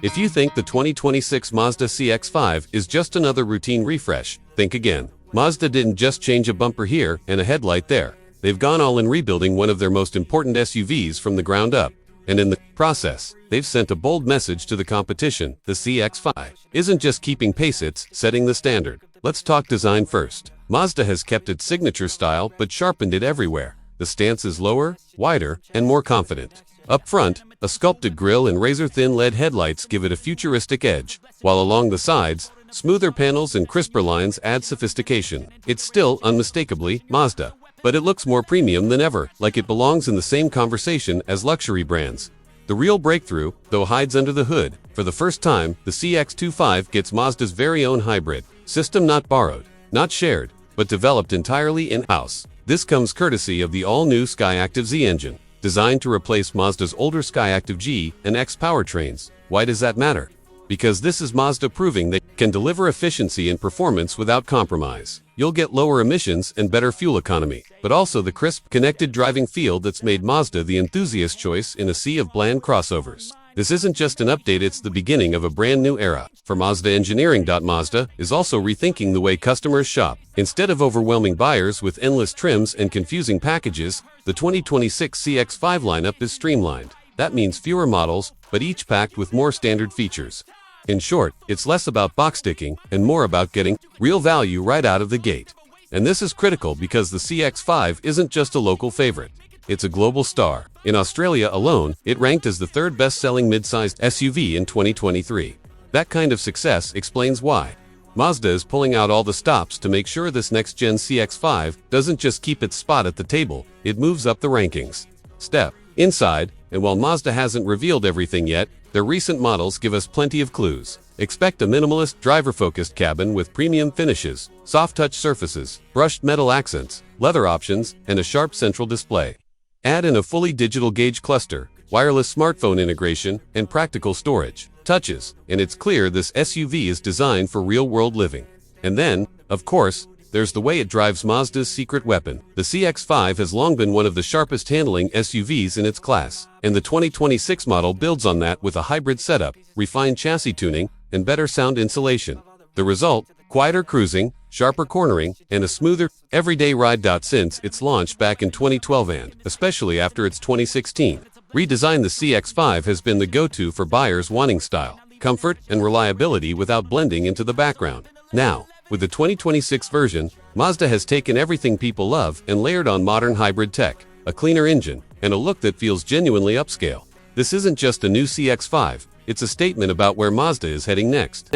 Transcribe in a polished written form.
If you think the 2026 Mazda CX-5 is just another routine refresh, think again. Mazda didn't just change a bumper here and a headlight there. They've gone all in rebuilding one of their most important SUVs from the ground up. And in the process, they've sent a bold message to the competition. The CX-5 isn't just keeping pace, it's setting the standard. Let's talk design first. Mazda has kept its signature style but sharpened it everywhere. The stance is lower, wider, and more confident. Up front, a sculpted grille and razor-thin LED headlights give it a futuristic edge, while along the sides, smoother panels and crisper lines add sophistication. It's still unmistakably Mazda, but it looks more premium than ever, like it belongs in the same conversation as luxury brands. The real breakthrough, though, hides under the hood. For the first time, the CX-5 gets Mazda's very own hybrid system, not borrowed, not shared, but developed entirely in-house. This comes courtesy of the all-new Skyactiv-Z engine, designed to replace Mazda's older Skyactiv-G and X powertrains. Why does that matter? Because this is Mazda proving they can deliver efficiency and performance without compromise. You'll get lower emissions and better fuel economy, but also the crisp, connected driving feel that's made Mazda the enthusiast choice in a sea of bland crossovers. This isn't just an update, it's the beginning of a brand new era. For Mazda engineering. Mazda is also rethinking the way customers shop. Instead of overwhelming buyers with endless trims and confusing packages, the 2026 CX-5 lineup is streamlined. That means fewer models, but each packed with more standard features. In short, it's less about box ticking and more about getting real value right out of the gate. And this is critical because the CX-5 isn't just a local favorite. It's a global star. In Australia alone, it ranked as the third best-selling mid-sized SUV in 2023. That kind of success explains why Mazda is pulling out all the stops to make sure this next-gen CX-5 doesn't just keep its spot at the table, it moves up the rankings. Step inside, and while Mazda hasn't revealed everything yet, their recent models give us plenty of clues. Expect a minimalist, driver-focused cabin with premium finishes, soft-touch surfaces, brushed metal accents, leather options, and a sharp central display. Add in a fully digital gauge cluster, wireless smartphone integration, and practical storage touches, and it's clear this SUV is designed for real-world living. And then, of course, there's the way it drives, Mazda's secret weapon. The CX-5 has long been one of the sharpest handling SUVs in its class, and the 2026 model builds on that with a hybrid setup, refined chassis tuning, and better sound insulation. The result? Quieter cruising, sharper cornering, and a smoother, everyday ride. Since its launch back in 2012 and, especially after its 2016 redesign, the CX-5 has been the go-to for buyers wanting style, comfort, and reliability without blending into the background. Now, with the 2026 version, Mazda has taken everything people love and layered on modern hybrid tech, a cleaner engine, and a look that feels genuinely upscale. This isn't just a new CX-5, it's a statement about where Mazda is heading next.